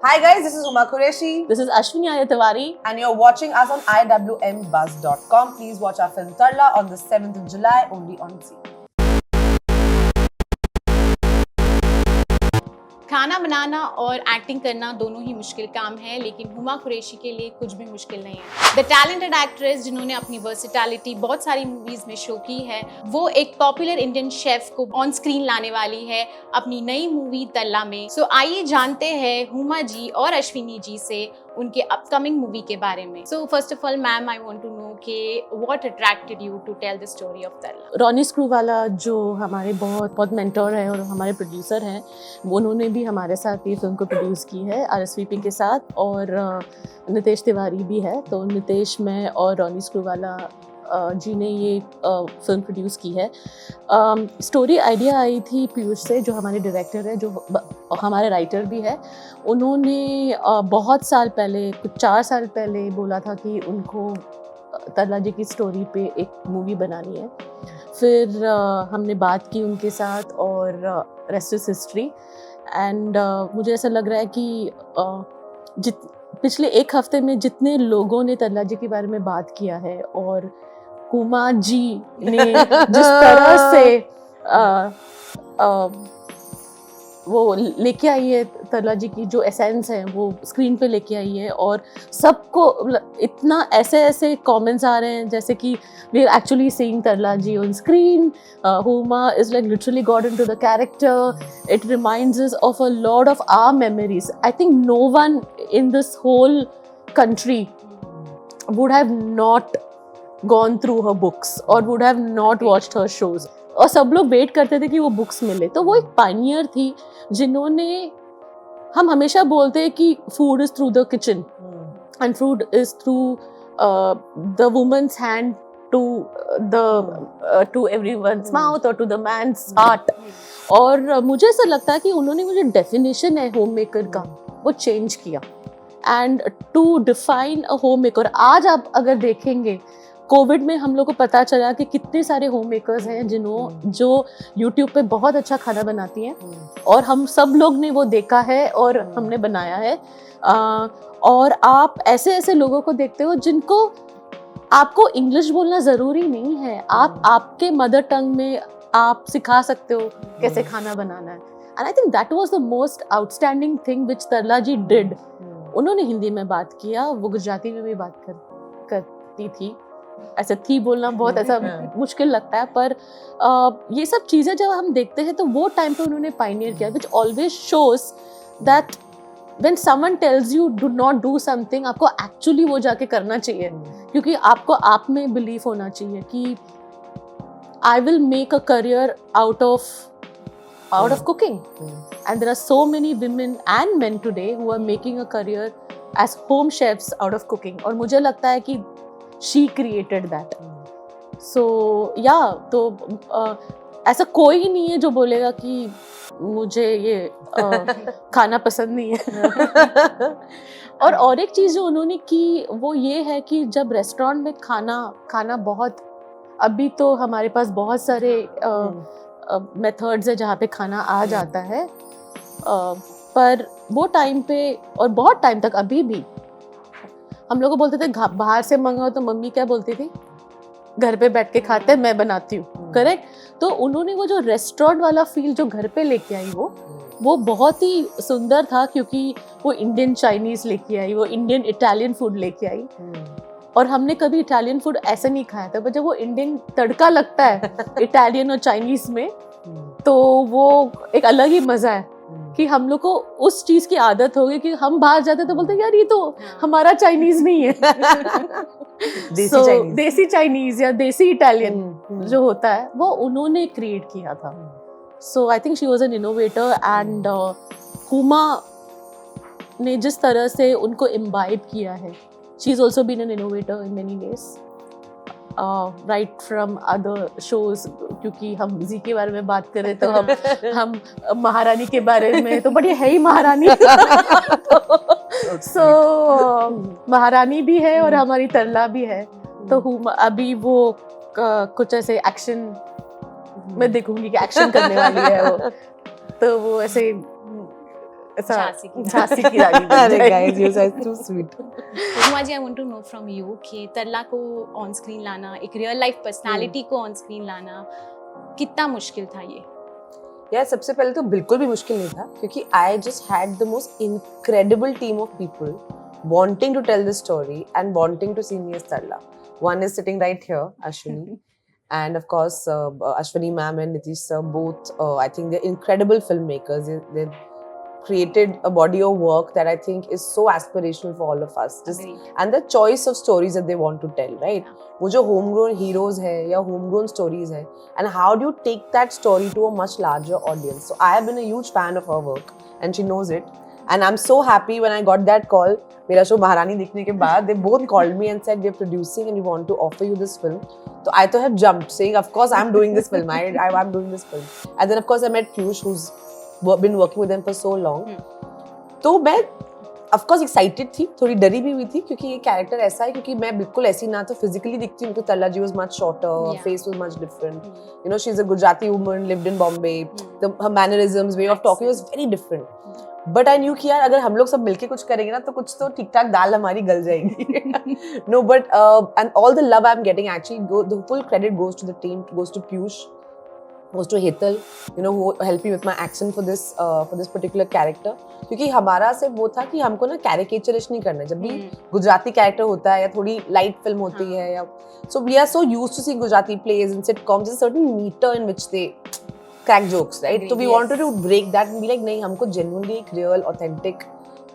Hi guys, this is Huma Qureshi This is Ashwini Ayatawari. and you're watching us on iwmbuzz.com. Please watch our film Tarla on the 7th of July only on Zee. खाना बनाना और acting करना दोनों ही मुश्किल काम है, लेकिन हुमा कुरैशी के लिए कुछ भी मुश्किल नहीं है। द टैलेंटेड एक्ट्रेस जिन्होंने अपनी वर्सिटैलिटी बहुत सारी मूवीज में शो की है, वो एक पॉपुलर इंडियन शेफ को ऑन स्क्रीन लाने वाली है अपनी नई मूवी तल्ला में। सो आइए जानते हैं हुमा जी और अश्विनी जी से उनके अपकमिंग मूवी के बारे में। So first of all ma'am, I want to know कि what attracted you to tell the story of Tarla. Ronnie Screwvala जो हमारे बहुत मेंटोर हैं और हमारे प्रोड्यूसर हैं, उन्होंने भी हमारे साथ ये फिल्म को प्रोड्यूस की है RSVP के साथ, और नितेश तिवारी भी है। तो नितेश, मैं और रॉनी स्क्रूवाला जी ने ये फिल्म प्रोड्यूस की है। स्टोरी आइडिया आई थी पीयूष से, जो हमारे डायरेक्टर है, जो हमारे राइटर भी है। उन्होंने बहुत साल पहले, कुछ 4 साल पहले बोला था कि उनको तल्ला जी की स्टोरी पे एक मूवी बनानी है। फिर हमने बात की उनके साथ और रेस्ट इज हिस्ट्री। एंड मुझे ऐसा लग रहा है कि पिछले 1 हफ्ते में जितने लोगों ने तल्ला जी के बारे में बात किया है, और हुमा जी ने जिस तरह से वो लेके आई है तल्ला जी की जो एसेंस है, वो स्क्रीन पे लेके आई है, और सबको इतना ऐसे कमेंट्स आ रहे हैं जैसे कि we are actually seeing Tarla ji on screen. Huma is like literally got into the character. It reminds us of a lot of our memories. I think no one in this whole country would have not gone through her books or would have not watched her shows. और सब लोग wait करते थे कि वो books मिले। तो वो एक पायनियर थी जिन्होंने, हम हमेशा बोलते हैं कि food is through the kitchen and food is through the women's hand to everyone's mouth और टू द मैन्स हार्ट। और मुझे ऐसा लगता है कि उन्होंने मुझे डेफिनेशन है होम मेकर का वो चेंज किया, and to define a homemaker. आज आप अगर देखेंगे, कोविड में हम लोग को पता चला कि कितने सारे होम मेकर्स हैं जो यूट्यूब पे बहुत अच्छा खाना बनाती हैं, और हम सब लोग ने वो देखा है और हमने बनाया है। और आप ऐसे लोगों को देखते हो जिनको, आपको इंग्लिश बोलना ज़रूरी नहीं है, आप आपके मदर टंग में आप सिखा सकते हो कैसे खाना बनाना है। And I think that was the most outstanding thing which तल्ला जी डिड। उन्होंने हिंदी में बात किया, वो गुजराती में भी बात करती थी। ऐसे थी बोलना बहुत ऐसा मुश्किल लगता है, पर ये सब चीज़ें जब हम देखते हैं तो वो टाइम पे उन्होंने पायनियर किया, which always shows that when someone tells you do not do something, आपको एक्चुअली वो जाके करना चाहिए, क्योंकि आपको आप में बिलीफ होना चाहिए कि I will make a career out of cooking. And there are so many women and men today who are making a career as home chefs out of cooking, और मुझे लगता है कि she created that. So yeah, तो ऐसा कोई नहीं है जो बोलेगा कि मुझे ये खाना पसंद नहीं है। और एक चीज़ जो उन्होंने की वो ये है कि जब रेस्टोरेंट में खाना बहुत, अभी तो हमारे पास बहुत सारे मेथड्स है जहाँ पे खाना आ जाता है, पर वो टाइम पे और बहुत टाइम तक अभी भी हम लोग को बोलते थे बाहर से मंगाओ, तो मम्मी क्या बोलती थी, घर पे बैठ के खाते हैं, मैं बनाती हूँ, करेक्ट। तो उन्होंने वो जो रेस्टोरेंट वाला फील जो घर पे लेके आई, वो बहुत ही सुंदर था, क्योंकि वो इंडियन चाइनीज लेके आई, वो इंडियन इटालियन फूड लेके आई। और हमने कभी इटालियन फूड ऐसे नहीं खाया था, पर जब वो इंडियन तड़का लगता है इटालियन और चाइनीज में, तो वो एक अलग ही मजा है कि हम लोग को उस चीज की आदत हो गई कि हम बाहर जाते तो बोलते यार ये तो हमारा चाइनीज नहीं है। देसी चाइनीज या देसी इटालियन जो होता है वो उन्होंने क्रिएट किया था। So I think she was an innovator, and Huma ने जिस तरह से उनको इम्बाइब किया है, she is also been an innovator in many ways, right from other shows. क्योंकि हम जी के बारे में बात करें तो हम महारानी के बारे में तो बड़ी है ही महारानी। सो महारानी भी है और हमारी तल्ला भी है। तो अभी वो कुछ ऐसे एक्शन, मैं देखूंगी कि एक्शन करने वाली है वो, तो वो ऐसे ऐसा झांसी की झांसी की रानी बन अरे जाएगी। guys, you guys too sweet. Huma ji, I want to know from you कि तरला को ऑन स्क्रीन लाना, एक रियल लाइफ पर्सनालिटी को ऑन स्क्रीन लाना कितना मुश्किल था ये? यार सबसे पहले तो बिल्कुल भी मुश्किल नहीं था क्योंकि I just had the most incredible team of people wanting to tell this story and wanting to see me as Tarla. One is sitting right here, Ashwini, and of course Ashwini ma'am and Nitish sir, both I think they're incredible filmmakers. They've created a body of work that I think is so aspirational for all of us. Just Agreed. and the choice of stories that they want to tell, right? वो जो homegrown heroes है या homegrown stories है, and how do you take that story to a much larger audience? So I have been a huge fan of her work, and she knows it. And I'm so happy when I got that call. मेरा show महारानी देखने के बाद they both called me and said we're producing and we want to offer you this film. So I तो have jumped, saying of course I'm doing this film. I'm doing this film. And then of course I met Piyush, who's been working with them for so long. तो मैं of course excited थी, थोड़ी डरी भी हुई थी क्योंकि ये कैरेक्टर ऐसा है क्योंकि मैं बिल्कुल ऐसी ना तो physically दिखती हूँ, Tarla ji was much shorter, her face was much different. You know, she's a Gujarati woman, lived in Bombay. Her mannerisms, way of talking was very different. But I knew कि यार अगर हम लोग सब मिलके कुछ करेंगे ना तो कुछ तो ठीक ठाक दाल हमारी गल जाएगी. No but and all the love I am getting actually the full credit goes to the team, goes to Piyush, goes to Hetal, you know, who helped me with my accent for this particular character. क्योंकि हमारा सिर्फ वो था कि हमको ना caricaturish नहीं करना है. जब भी गुजराती कैरेक्टर होता है या थोड़ी लाइट फिल्म होती है या so we are so used to seeing Gujarati plays and sitcoms, there's a certain meter in which they crack jokes, right? So we wanted to break that and be like नहीं, हमको genuinely एक real authentic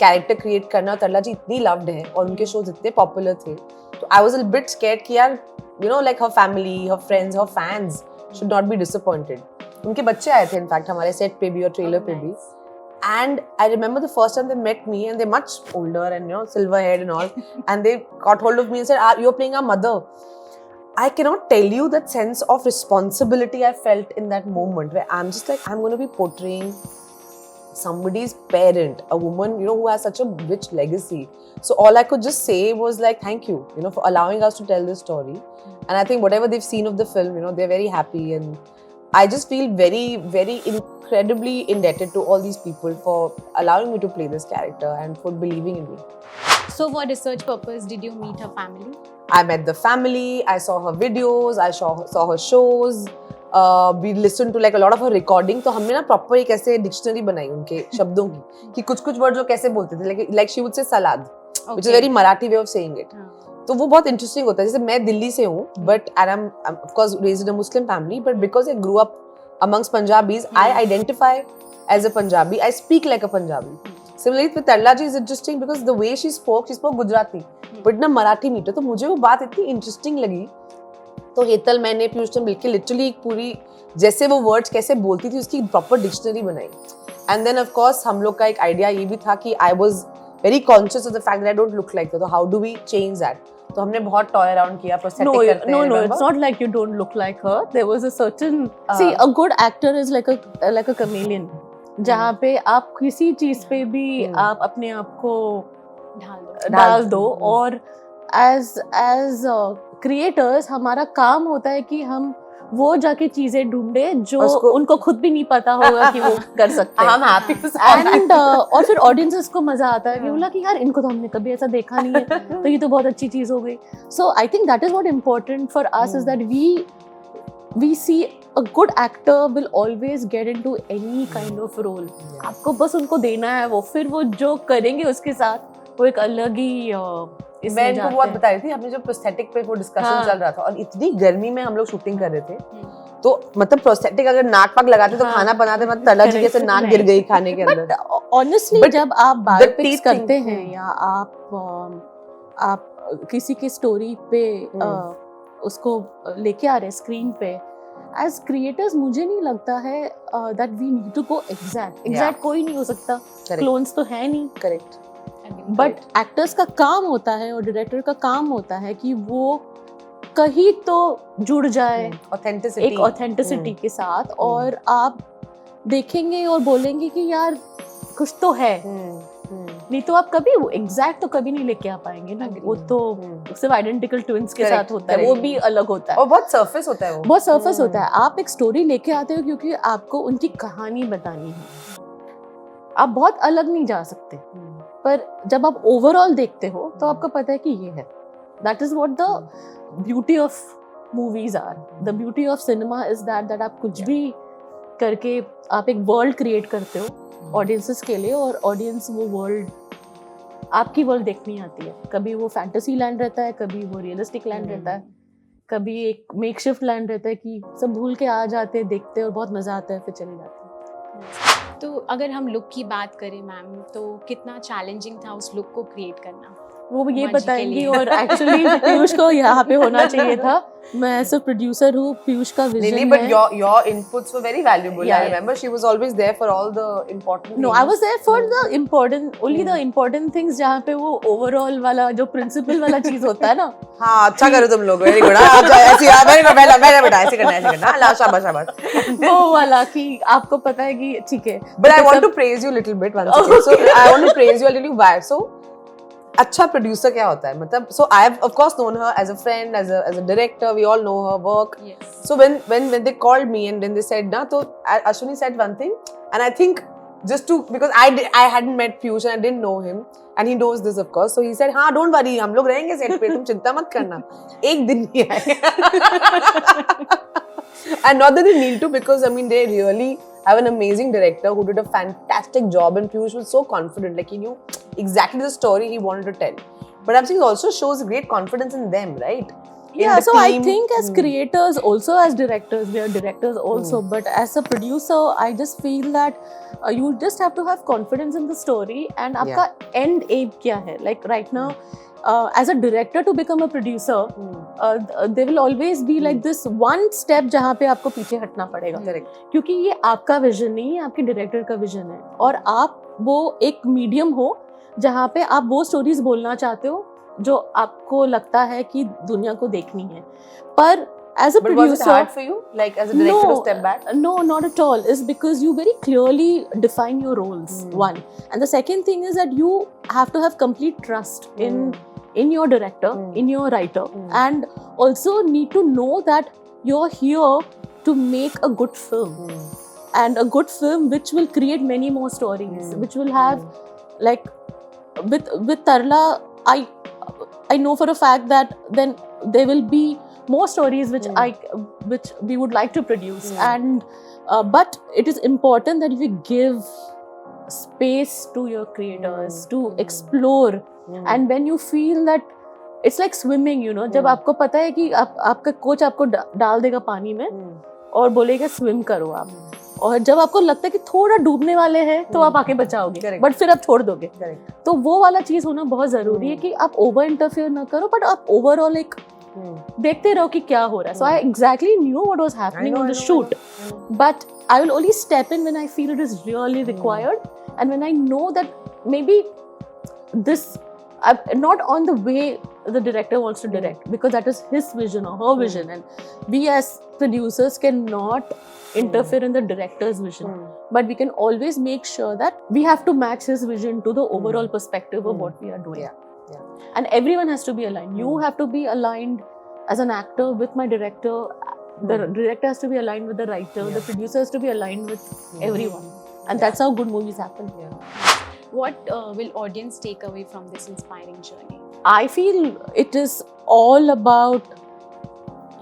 character create करना. तरला जी इतनी loved है और उनके shows इतने popular थे, तो I was a bit scared कि यार you know like her family, her friends, her fans should not be disappointed. उनके बच्चे आए थे in fact हमारे set पे भी और trailer पे भी. And I remember the first time they met me and they're much older and you know silver haired and all and they got hold of me and said you're playing our mother. I cannot tell you that sense of responsibility I felt in that moment where I'm just like, I'm going to be portraying somebody's parent, a woman, you know, who has such a rich legacy. So all I could just say was like, thank you, you know, for allowing us to tell this story. And I think whatever they've seen of the film, you know, they're very happy. And I just feel very, very incredibly indebted to all these people for allowing me to play this character and for believing in me. So for research purpose, did you meet her family? I met the family, I saw her videos, I saw her shows, we listened to like a lot of her recording. तो हमने ना proper एक ऐसे dictionary बनाई उनके शब्दों की कि कुछ words वो कैसे बोलते थे, like she would say salad, which is a very Marathi way of saying it. तो वो बहुत interesting होता है. जैसे मैं दिल्ली से हूँ, but and I'm of course raised in a Muslim family, but because I grew up amongst Punjabis, I identify as a Punjabi, I speak like a Punjabi. Similarly with Tarla ji is interesting because the way she spoke Gujarati, but ना Marathi metre. तो मुझे वो बात इतनी interesting लगी. तो हेतल मैंने पीयूष ने मिलकर लिटरली एक पूरी जैसे वो वर्ड्स कैसे बोलती थी उसकी प्रॉपर डिक्शनरी बनाई. एंड देन ऑफ कोर्स हम लोग का एक आइडिया ये भी था कि I was very conscious of the fact that I don't look like that. तो how do we change that? तो हमने बहुत टॉय अराउंड किया, प्रोस्थेटिक करते हैं. No, it's not like you don't look like her. There was a certain see, a good actor is like a chameleon. जहाँ पे आप किसी चीज पे भी आप अपने आप को डाल दो. और as creators हमारा काम होता है कि हम वो जाके चीजें ढूंढे जो उनको खुद भी नहीं पता होगा कि वो कर सकते हैं. I'm happy to say And और फिर ऑडियंसेस को मजा आता है कि बोला कि यार इनको तो हमने कभी ऐसा देखा नहीं है, तो ये तो बहुत अच्छी चीज हो गई. So I think that is what important for us is that we see a good actor will always get into any kind of role. आपको बस उनको देना है वो, फिर वो जो करेंगे उसके साथ वो एक अलग ही मैं इनको बहुत बता रही थी. हमने जब प्रोस्थेटिक पे वो डिस्कशन चल रहा था और इतनी गर्मी में हम लोग शूटिंग कर रहे थे, तो मतलब प्रोस्थेटिक अगर नाक पाक लगाते तो खाना बनाते मतलब तरला जी जैसे नाक गिर गई खाने के अंदर. ऑनेस्टली जब आप बायोपिक्स करते हैं या आप किसी की स्टोरी पे उसको लेके आ रहे हैं स्क्रीन पे, एज क्रिएटर्स मुझे नहीं लगता है that we need to go exact कोई नहीं हो सकता, क्लोन्स तो है नहीं. करेक्ट. बट एक्टर्स का काम होता है और डायरेक्टर का काम होता है कि वो कहीं तो जुड़ जाए एक ऑथेंटिसिटी के साथ, और आप देखेंगे और बोलेंगे कि यार कुछ तो है. नहीं तो आप कभी वो एग्जैक्ट तो कभी नहीं लेके आ पाएंगे ना. वो तो सिर्फ आइडेंटिकल ट्विंस के साथ होता है, वो भी अलग होता है और बहुत सरफेस होता है. वो बहुत सरफेस होता है. आप एक स्टोरी लेके आते हो क्योंकि आपको उनकी कहानी बतानी है. आप बहुत अलग नहीं जा सकते, पर जब आप ओवरऑल देखते हो तो आपको पता है कि ये है. That is what the beauty of movies are. The beauty of cinema is that आप कुछ भी करके आप एक वर्ल्ड क्रिएट करते हो ऑडियंसेस के लिए, और ऑडियंस वो वर्ल्ड, आपकी वर्ल्ड देखनी आती है. कभी वो फैंटेसी लैंड रहता है, कभी वो रियलिस्टिक लैंड रहता है, कभी एक मेकशिफ्ट लैंड रहता है कि सब भूल के आ जाते हैं, देखते हैं और बहुत मजा आता है, फिर चले जाते हैं. तो अगर हम लुक की बात करें मैम, तो कितना चैलेंजिंग था उस लुक को क्रिएट करना? वो ये माँ जी के बताएंगी. लिए. और एक्चुअली पीयूष को यहाँ पे होना चाहिए था. मैं सिर्फ प्रोड्यूसर हूँ, पीयूष का विजन है. But your inputs were very valuable. Yeah, I remember she was always there for all the important No, things. I was there for the important, only the important things, जहाँ पे वो overall वाला जो principal वाला चीज होता है ना. हाँ, अच्छा करो तुम लोग. Very good. हाँ, अच्छा, ऐसे यार, very good. मैंने बेटा ऐसे करना. ला, शाबाश, शाबाश. वो वाला कि आपको पता है कि ठीक है. But I want to praise you a little bit once again. So I want to praise you. I'll tell you why. So अच्छा प्रोड्यूसर क्या होता है, मतलब so I have of course known her as a friend, as a director. We all know her work. Yes. So when they called me and then they said na, so Ashwini said one thing, and I think just to, because I hadn't met Piyush and I didn't know him, and he knows this of course, so he said हाँ don't worry, हम लोग रहेंगे set पे, तुम चिंता मत करना. एक दिन नहीं आए. And not that they need to, because I mean they really have an amazing director who did a fantastic job, and Piyush was so confident, like he knew exactly the story he wanted to tell. But I'm saying it also shows great confidence in them, right? In Yeah, the so I team. think as creators, also as directors, we are directors also, but as a producer, I just feel that you just have to have confidence in the story, and आपका end aim क्या है? Like right now, as a director to become a producer, there will always be like this one step जहाँ पे आपको पीछे हटना पड़ेगा. Correct. क्योंकि ये आपका विजन नहीं है, आपके डायरेक्टर का विजन है, और आप वो एक मीडियम हो जहाँ पे आप वो स्टोरीज बोलना चाहते हो जो आपको लगता है कि दुनिया को देखनी है. पर as a But was it producer, hard for you, like as a director, to step back? No, not at all. It's because you very clearly define your roles. One, and the second thing is that you have to have complete trust in your director, in your writer, and also need to know that you're here to make a good film, and a good film which will create many more stories, which will have like with Tarla, I know for a fact that then there will be more stories which which we would like to produce, and but it is important that we give space to your creators to explore, and when you feel that it's like swimming, you know, जब आपको पता है कि आपका coach आपको डाल देगा पानी में और बोलेगा स्विम करो आप, और जब आपको लगता है कि थोड़ा डूबने वाले हैं तो आप आके बचाओगे, बट फिर आप छोड़ दोगे. तो वो वाला चीज होना बहुत जरूरी है कि आप ओवर इंटरफेयर ना करो, बट आप ओवरऑल एक देखते रहो कि क्या हो रहा है. So I exactly knew what was happening on the shoot, but I will only step in when I feel it is really required, and when I know that maybe this I'm not on the way the director wants to direct, because that is his vision or her vision, and we as producers cannot interfere in the director's vision, but we can always make sure that we have to match his vision to the overall perspective of what we are doing. And everyone has to be aligned. You have to be aligned as an actor with my director. The director has to be aligned with the writer. The producer has to be aligned with everyone, and that's how good movies happen. What will audience take away from this inspiring journey? I feel it is all about,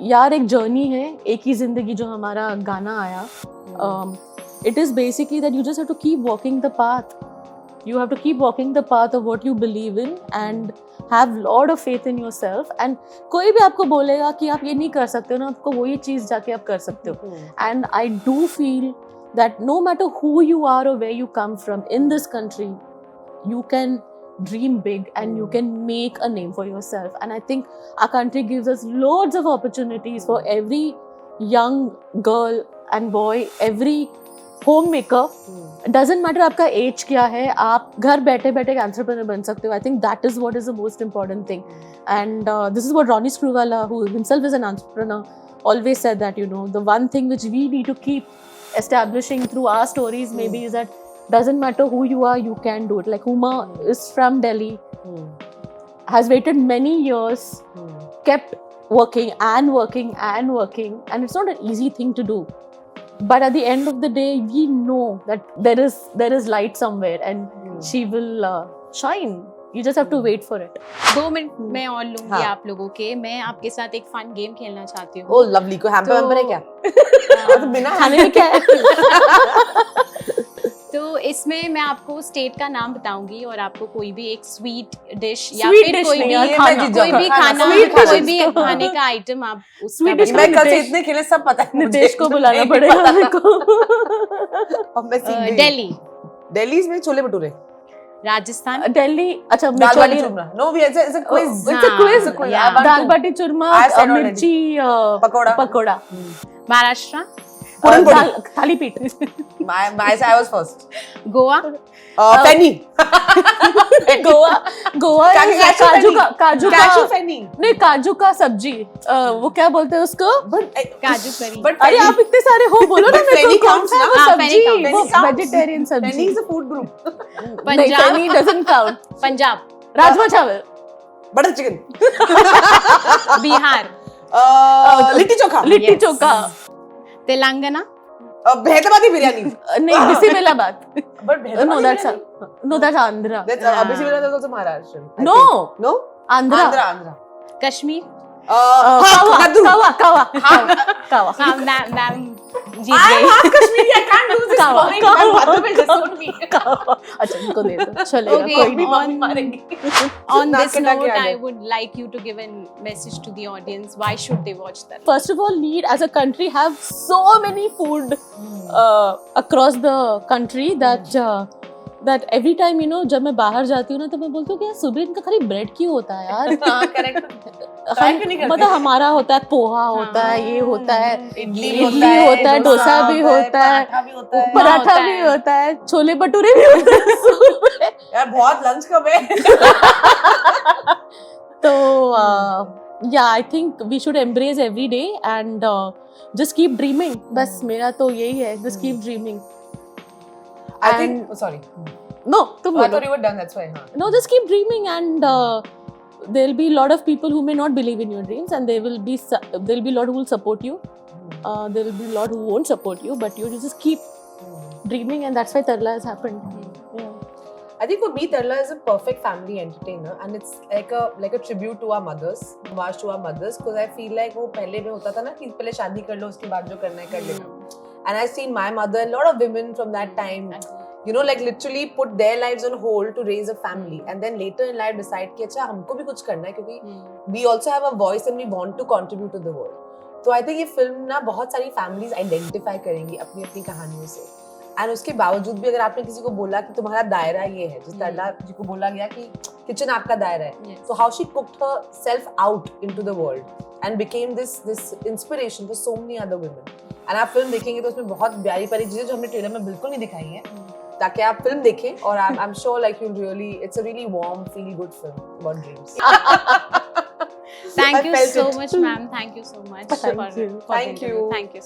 यार एक journey है, एक ही जिंदगी जो हमारा गाना आया. It is basically that you just have to keep walking the path. You have to keep walking the path of what you believe in and have lot of faith in yourself. And कोई भी आपको बोलेगा कि आप ये नहीं कर सकते हो ना, आपको वही चीज़ जाके आप कर सकते हो. And I do feel that no matter who you are or where you come from in this country, you can dream big and you can make a name for yourself. And I think our country gives us loads of opportunities for every young girl and boy, every homemaker. It doesn't matter आपका as क्या है, आप घर बैठे बैठे एक entrepreneur बन सकते हो. I think that is what is the most important thing. And this is what Ronnie Screwvala, who himself is an entrepreneur, always said, that you know, the one thing which we need to keep establishing through our stories maybe is that doesn't matter who you are, you can do it. Like Huma is from Delhi, has waited many years, kept working and working and working, and it's not an easy thing to do. but at the end of the day we know that there is light somewhere and she will shine. You just have to wait for it. 2 minute मैं और लूंगी हाँ. आप लोगों के. मैं आपके साथ एक फन गेम खेलना चाहती हूँ. Oh lovely. कोई हैम्पर वैम्पर है क्या? तो बिना खाने में क्या है? तो इसमें मैं आपको स्टेट का नाम बताऊंगी और आपको कोई भी एक स्वीट डिश या Sweet फिर dish कोई नहीं भी यार, खाना. कोई भी खाना Sweet कोई dishes भी को. खाने का आइटम आप उसका Sweet dish बताओ. मैं कल से नितेश- इतने खेले सब पता है मुझे. नितेश को बुलाना नहीं पड़ेगा पता. मेरे को. अब मैं सीख गई. दिल्ली, दिल्ली में छोले भटूरे. राजस्थान, दिल्ली. अच्छा दाल बाटी मिर्ची. चूरमा. No, it's a quiz. It's a quiz. It's a quiz. Yeah. I want dal to. Baati churma, I said already. मिर्ची पकोड़ा. पकोड़ा. महाराष्ट्र, पूरन पोली. थाली पीठ. I was first. Goa, Penny. Goa काजू का Cashew penny. नहीं, काजू का सब्जी. वो क्या बोलते हैं उसको? काजू करी. But अरे आप इतने सारे हो, बोलो ना But मेरे penny को कौन counts सा है ना? वो हाँ, सब्जी, penny counts. वो Penny counts. वेजिटेरियन penny सब्जी. is a food group. नहीं, Punjab, penny doesn't count. Punjab, rajma चावल. Butter chicken. Bihar, litti chokha. Litti Yes. चोखा. तेलंगाना, हैदराबादी बिरयानी. नहीं, बिस्मिल्लाबाद. But No, that's Andhra. That's Bisimilabad is also Maharashtrian. I No. think. No. Andhra. Andhra. Kashmir. कावा कद्दू. कावा. हाँ, ma'am Jeet I am गई. half Kashmiri. I can't lose this Kawa. point. I'm बातों पे just don't me. अच्छा इनको दे दो, चलेगा. Okay. कोई भी नहीं. मम्मी मारेंगी. On नाक this कटा के note, आ I गए. would like you to give a message to the audience. Why should they watch that? First of all, need as a country have so many food across the country that every time जब मैं बाहर जाती हूँ ना तो मैं बोलती हूँ कि यार सुबह इनका खाली ब्रेड क्यों होता है यार. हाँ, correct. Try क्यों नहीं करते? मतलब हमारा होता है पोहा होता है, ये होता है, इडली होता है, डोसा भी होता है, पराठा भी होता है. पराठा होता भी है. होता है, छोले भटूरे भी होते हैं सुबह. यार बहुत लंच कब है? तो yeah, I think we should embrace every day and just keep dreaming. बस मेरा तो यही है, just keep dreaming. I think. Oh, sorry. No, तुम I बोलो. thought you were done. That's why. हाँ. No, just keep dreaming and there'll be a lot of people who may not believe in your dreams and there'll be a lot who will support you. There'll be a lot who won't support you, but you just keep dreaming and that's why Tarla has happened. Yeah. I think for me, Tarla is a perfect family entertainer, and it's like a tribute to our mothers, homage to our mothers, because I feel like वो पहले में होता था ना कि पहले शादी कर लो उसके बाद जो करना है कर लेना. And I've seen my mother, a lot of women from that time, like literally put their lives on hold to raise a family, and then later in life decide कि अच्छा हमको भी कुछ करना है क्योंकि we also have a voice and we want to contribute to the world. तो I think ये फिल्म ना बहुत सारी families identify करेंगी अपनी अपनी कहानियों से. एंड उसके बावजूद भी अगर आपने किसी को बोला कि तुम्हारा दायरा ये है, जिस तरह जी को बोला गया कि किचन आपका दायरा है, तो how she cooked herself out into the world and became this inspiration for so many other women. And आप फिल्म देखेंगे तो उसमें बहुत प्यारी प्यारी चीजें जो हमने ट्रेलर में बिल्कुल नहीं दिखाई हैं, ताकि आप फिल्म देखें और I am sure like you really it's a really warm feel good film about dreams. Thank I you felt so it. much, ma'am. Thank you so much. Thank you. For the Thank interview. you. Thank you.